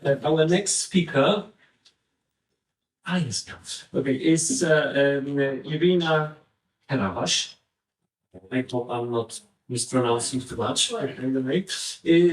Our next speaker is Irina Cărăbaș. I hope I'm not mispronouncing too much. Anyway,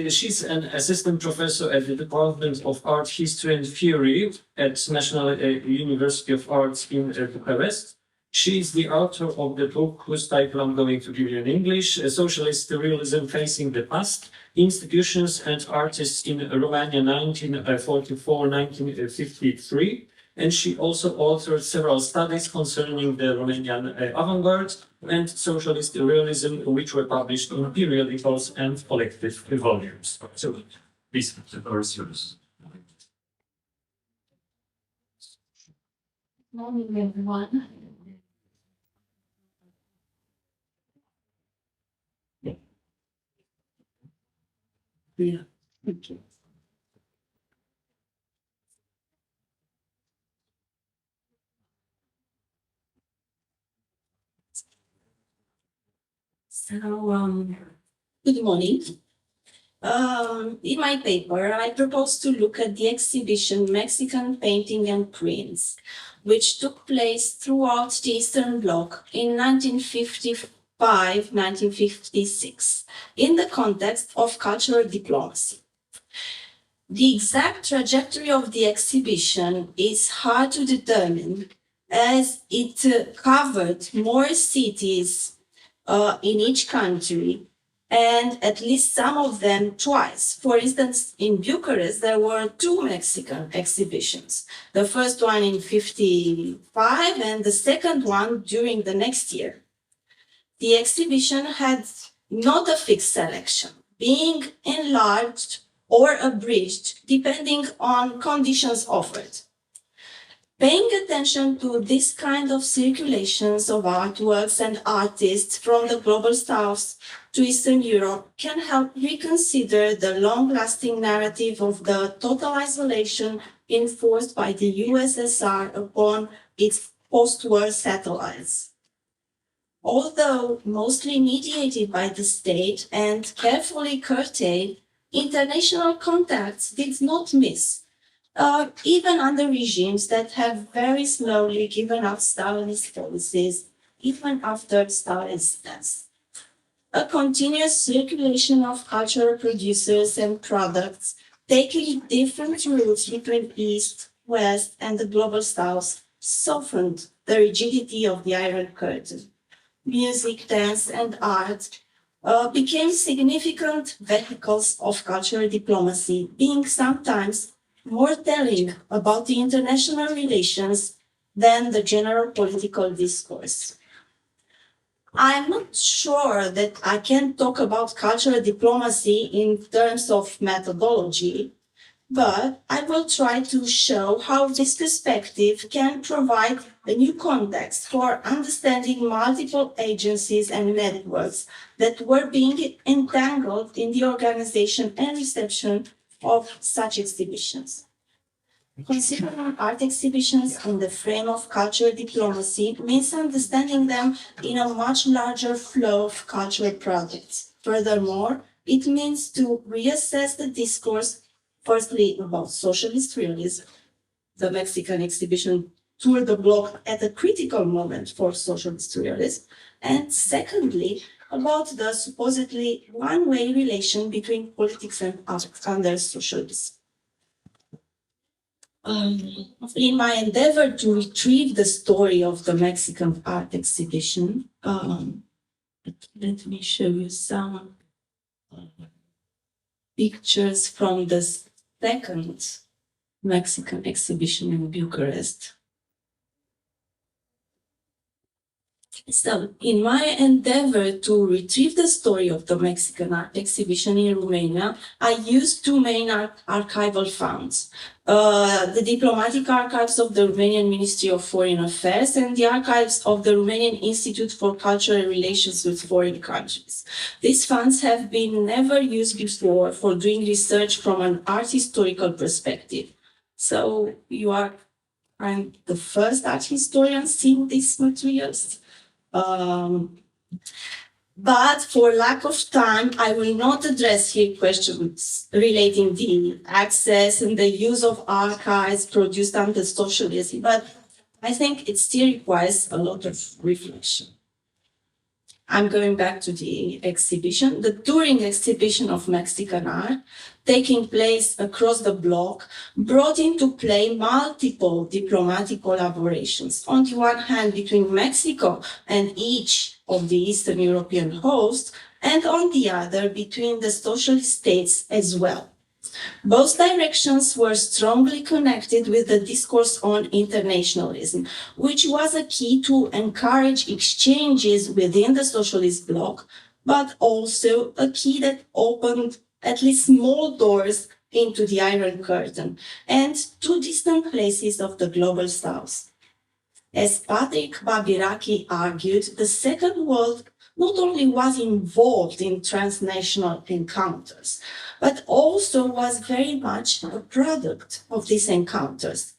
she's an assistant professor at the Department of Art History and Theory at National University of Arts in Bucharest. She is the author of the book whose title I'm going to give you in English, Socialist Realism Facing the Past, Institutions and Artists in Romania 1944-1953. And she also authored several studies concerning the Romanian avant-garde and socialist realism, which were published in periodicals and collected volumes. So, please, the floor is yours. Good morning, everyone. Yeah, thank you. Good morning. In my paper, I propose to look at the exhibition Mexican Painting and Prints, which took place throughout the Eastern Bloc in 1955-1956, in the context of cultural diplomacy. The exact trajectory of the exhibition is hard to determine, as it covered more cities in each country, and at least some of them twice. For instance, in Bucharest, there were 2 Mexican exhibitions. The first one in 1955 and the second one during the next year. The exhibition had not a fixed selection, being enlarged or abridged depending on conditions offered. Paying attention to this kind of circulations of artworks and artists from the global south to Eastern Europe can help reconsider the long-lasting narrative of the total isolation enforced by the USSR upon its post-war satellites. Although mostly mediated by the state and carefully curtailed, international contacts did not miss, even under regimes that have very slowly given up Stalinist policies, even after Stalin's death. A continuous circulation of cultural producers and products, taking different routes between East, West, and the global South, softened the rigidity of the Iron Curtain. Music, dance, and art became significant vehicles of cultural diplomacy, being sometimes more telling about the international relations than the general political discourse. I'm not sure that I can talk about cultural diplomacy in terms of methodology, but I will try to show how this perspective can provide a new context for understanding multiple agencies and networks that were being entangled in the organization and reception of such exhibitions. Considering art exhibitions in the frame of cultural diplomacy means understanding them in a much larger flow of cultural products. Furthermore, it means to reassess the discourse, firstly about socialist realism. The Mexican exhibition toured the bloc at a critical moment for socialist realism, and secondly, about the supposedly one-way relation between politics and art under socialism. In my endeavor to retrieve the story of the Mexican art exhibition, let me show you some pictures from the second Mexican exhibition in Bucharest. So, in my endeavor to retrieve the story of the Mexican art exhibition in Romania, I used 2 main archival funds. The diplomatic archives of the Romanian Ministry of Foreign Affairs and the archives of the Romanian Institute for Cultural Relations with Foreign Countries. These funds have been never used before for doing research from an art historical perspective. So I'm the first art historian seeing these materials. But for lack of time, I will not address here questions relating the access and the use of archives produced under socialism, but I think it still requires a lot of reflection. I'm going back to the exhibition. The touring exhibition of Mexican art, taking place across the bloc, brought into play multiple diplomatic collaborations. On the one hand, between Mexico and each of the Eastern European hosts, and on the other, between the socialist states as well. Both directions were strongly connected with the discourse on internationalism, which was a key to encourage exchanges within the socialist bloc, but also a key that opened at least small doors into the Iron Curtain and to distant places of the global south. As Patrick Babiraki argued, the Second World not only was involved in transnational encounters, but also was very much a product of these encounters.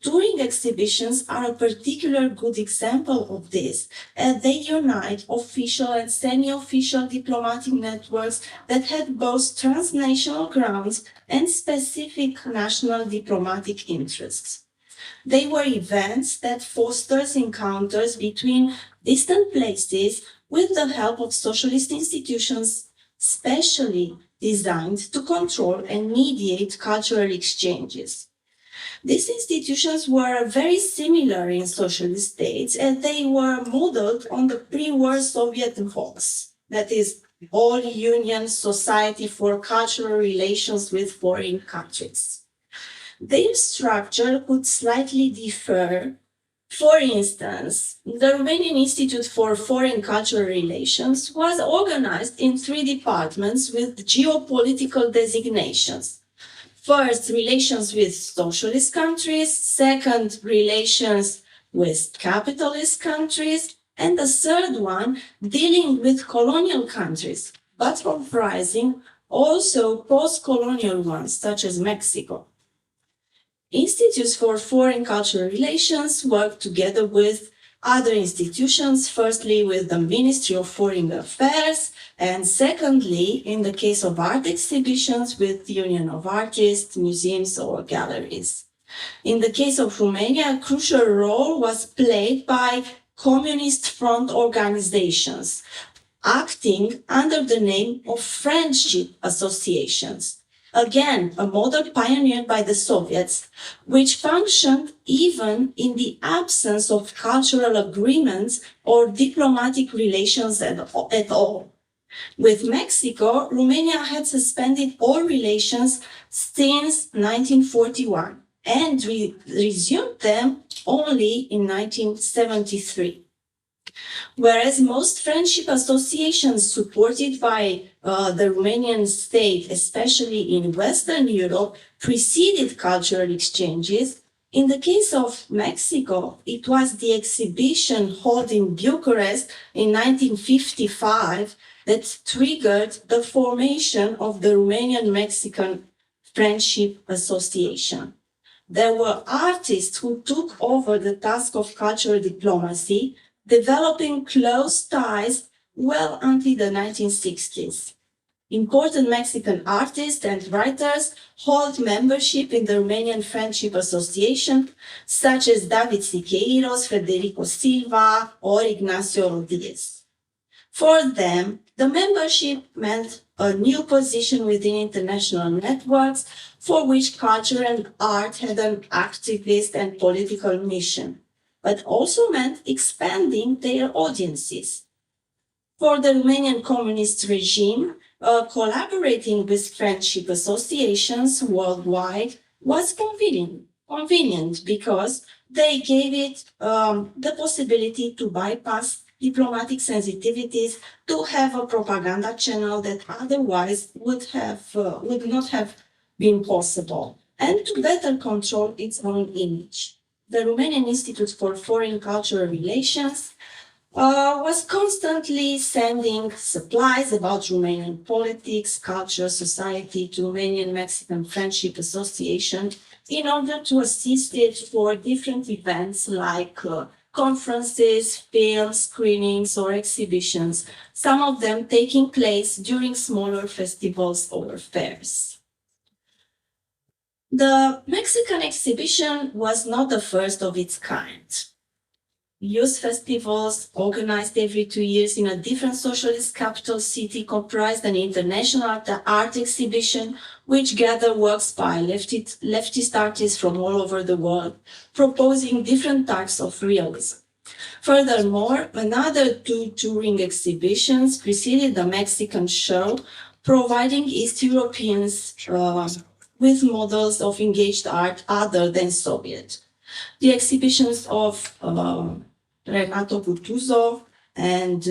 Touring exhibitions are a particular good example of this, as they unite official and semi-official diplomatic networks that had both transnational grounds and specific national diplomatic interests. They were events that fosters encounters between distant places with the help of socialist institutions specially designed to control and mediate cultural exchanges. These institutions were very similar in socialist states, and they were modeled on the pre-war Soviet VOX, that is, All-Union Society for Cultural Relations with Foreign Countries. Their structure could slightly differ. For instance, the Romanian Institute for Foreign Cultural Relations was organized in 3 departments with geopolitical designations. First, relations with socialist countries. Second, relations with capitalist countries. And the third one, dealing with colonial countries, but comprising also post-colonial ones, such as Mexico. Institutes for Foreign Cultural Relations work together with other institutions, firstly with the Ministry of Foreign Affairs, and secondly, in the case of art exhibitions, with the Union of Artists, museums, or galleries. In the case of Romania, a crucial role was played by communist front organizations, acting under the name of friendship associations. Again, a model pioneered by the Soviets, which functioned even in the absence of cultural agreements or diplomatic relations at all. With Mexico, Romania had suspended all relations since 1941 and resumed them only in 1973. Whereas most friendship associations supported by the Romanian state, especially in Western Europe, preceded cultural exchanges, in the case of Mexico, it was the exhibition held in Bucharest in 1955 that triggered the formation of the Romanian-Mexican Friendship Association. There were artists who took over the task of cultural diplomacy, developing close ties well until the 1960s. Important Mexican artists and writers hold membership in the Romanian Friendship Association, such as David Siqueiros, Federico Silva, or Ignacio Rodriguez. For them, the membership meant a new position within international networks for which culture and art had an activist and political mission, but also meant expanding their audiences. For the Romanian communist regime, collaborating with friendship associations worldwide was convenient because they gave it the possibility to bypass diplomatic sensitivities, to have a propaganda channel that otherwise would not have been possible, and to better control its own image. The Romanian Institute for Foreign Cultural Relations was constantly sending supplies about Romanian politics, culture, society to Romanian Mexican Friendship Association in order to assist it for different events like conferences, film screenings, or exhibitions, some of them taking place during smaller festivals or fairs. The Mexican exhibition was not the first of its kind. Youth festivals organized every 2 years in a different socialist capital city comprised an international art exhibition which gathered works by leftist artists from all over the world, proposing different types of realism. Furthermore, another 2 touring exhibitions preceded the Mexican show, providing East Europeans with models of engaged art other than Soviet. The exhibitions of Renato Guttuso and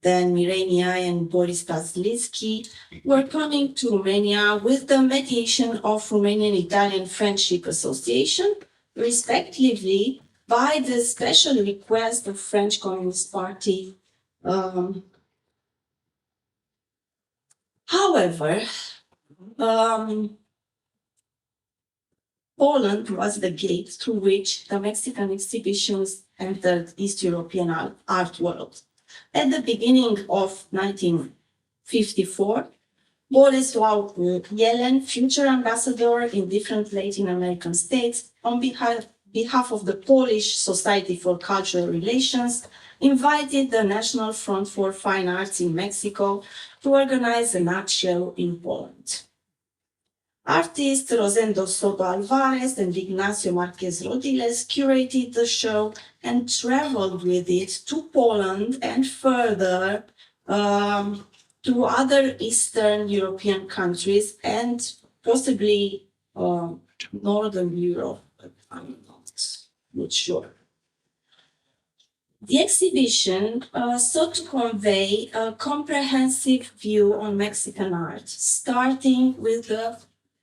then Mirenia and Boris Kazlitsky were coming to Romania with the mediation of Romanian-Italian Friendship Association, respectively by the special request of French Communist Party. However, Poland was the gate through which the Mexican exhibitions entered East European art world. At the beginning of 1954, Bolesław Jelen, future ambassador in different Latin American states, on behalf of the Polish Society for Cultural Relations, invited the National Front for Fine Arts in Mexico to organize an art show in Poland. Artists Rosendo Soto Alvarez and Ignacio Marquez Rodiles curated the show and traveled with it to Poland and further to other Eastern European countries and possibly Northern Europe, but I'm not sure. The exhibition sought to convey a comprehensive view on Mexican art, starting with the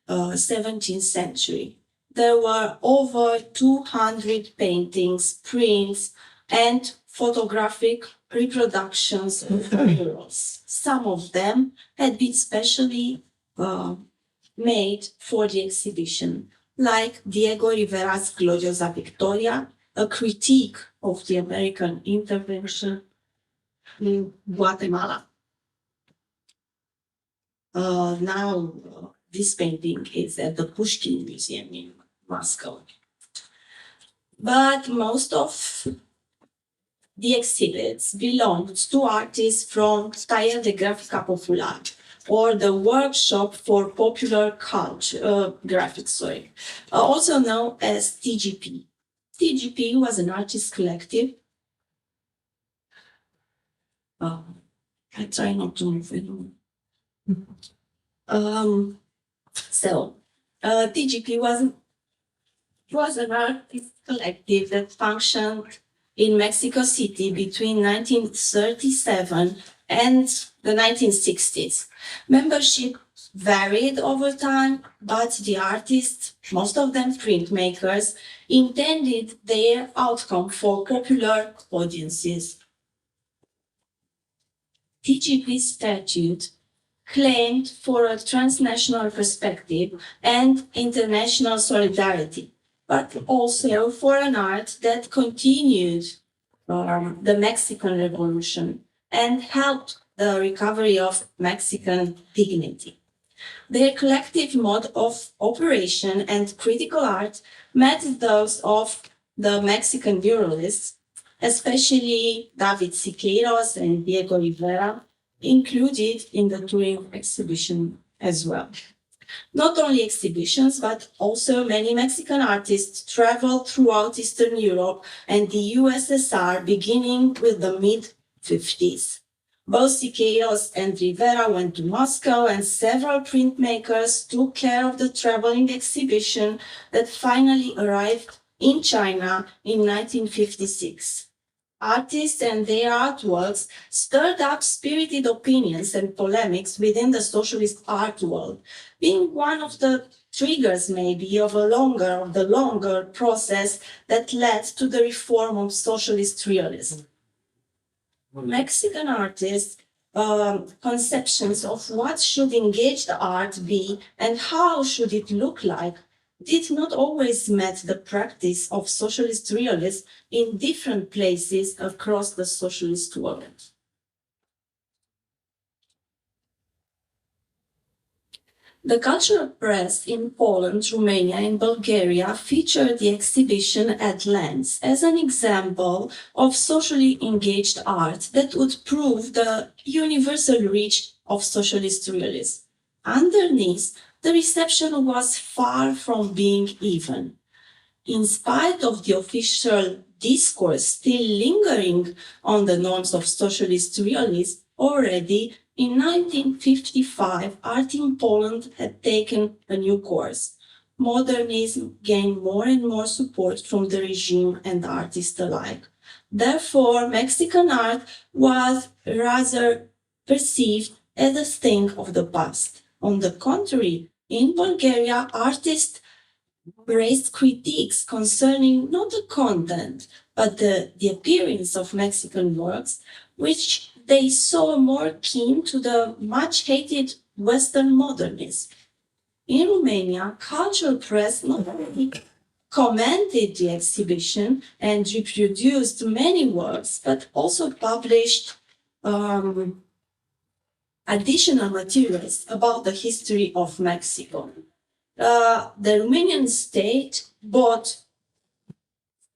17th century. There were over 200 paintings, prints, and photographic reproductions of murals. Some of them had been specially made for the exhibition, like Diego Rivera's Gloriosa Victoria, a critique of the American intervention in Guatemala. Now, this painting is at the Pushkin Museum in Moscow. But most of the exhibits belonged to artists from Taller de Grafica Popular, or the Workshop for Popular Culture, Graphics, also known as TGP. TGP was an artist collective. I try not to move it. TGP was an artist collective that functioned in Mexico City between 1937 and the 1960s. Membership varied over time, but the artists, most of them printmakers, intended their outcome for popular audiences. TGP's statute claimed for a transnational perspective and international solidarity, but also for an art that continued the Mexican Revolution and helped the recovery of Mexican dignity. Their collective mode of operation and critical art met those of the Mexican muralists, especially David Siqueiros and Diego Rivera, included in the touring exhibition as well. Not only exhibitions, but also many Mexican artists traveled throughout Eastern Europe and the USSR, beginning with the mid-50s. Both Siqueiros and Rivera went to Moscow, and several printmakers took care of the traveling exhibition that finally arrived in China in 1956. Artists and their artworks stirred up spirited opinions and polemics within the socialist art world, being one of the triggers maybe of the longer process that led to the reform of socialist realism. Mexican artists' conceptions of what should engaged art be and how should it look like did not always match the practice of socialist realism in different places across the socialist world. The cultural press in Poland, Romania, and Bulgaria featured the exhibition at length as an example of socially engaged art that would prove the universal reach of socialist realism. Underneath, the reception was far from being even. In spite of the official discourse still lingering on the norms of socialist realism, already in 1955, art in Poland had taken a new course. Modernism gained more and more support from the regime and artists alike. Therefore, Mexican art was rather perceived as a thing of the past. On the contrary, in Bulgaria, artists raised critiques concerning not the content, but the appearance of Mexican works, which they saw more keen to the much-hated Western modernism. In Romania, cultural press not only commented the exhibition and reproduced many works, but also published additional materials about the history of Mexico. The Romanian state bought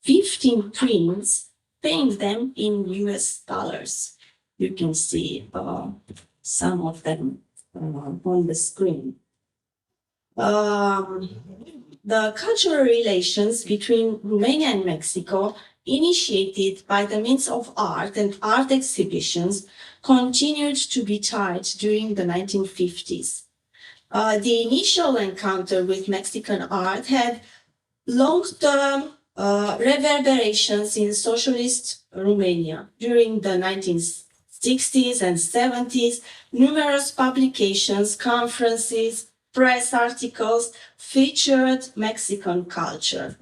15 prints, paying them in US dollars. You can see some of them on the screen. The cultural relations between Romania and Mexico, initiated by the means of art and art exhibitions, continued to be tight during the 1950s. The initial encounter with Mexican art had long-term reverberations in socialist Romania. During the 1960s and 70s, numerous publications, conferences, press articles featured Mexican culture.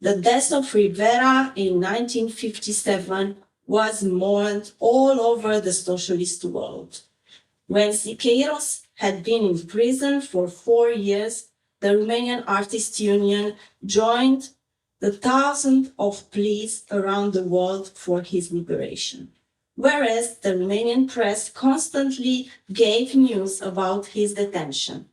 The death of Rivera in 1957 was mourned all over the socialist world. When Siqueiros had been in prison for 4 years, the Romanian Artists Union joined the thousands of pleas around the world for his liberation, whereas the Romanian press constantly gave news about his detention.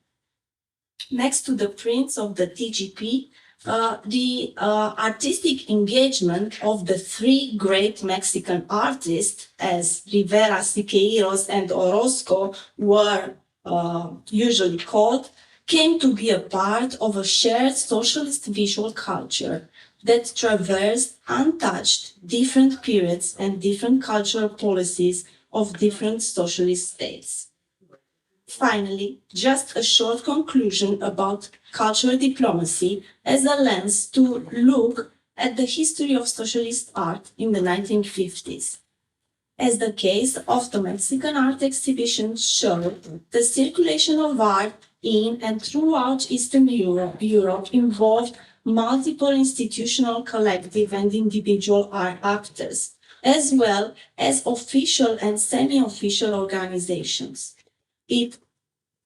Next to the prints of the TGP, the artistic engagement of the three great Mexican artists, as Rivera, Siqueiros, and Orozco were usually called, came to be a part of a shared socialist visual culture that traversed untouched different periods and different cultural policies of different socialist states. Finally, just a short conclusion about cultural diplomacy as a lens to look at the history of socialist art in the 1950s. As the case of the Mexican art exhibition showed, the circulation of art in and throughout Eastern Europe involved multiple institutional, collective, and individual art actors, as well as official and semi-official organizations. It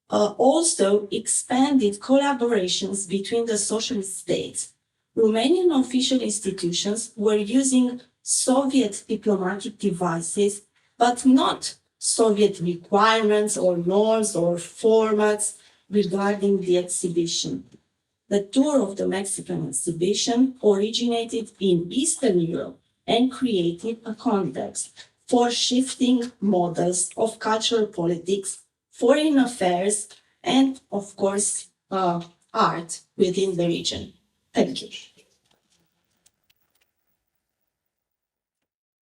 also expanded collaborations between the socialist states. Romanian official institutions were using Soviet diplomatic devices, but not Soviet requirements or norms or formats regarding the exhibition. The tour of the Mexican exhibition originated in Eastern Europe and created a context for shifting models of cultural politics, foreign affairs, and, of course, art within the region. Thank you.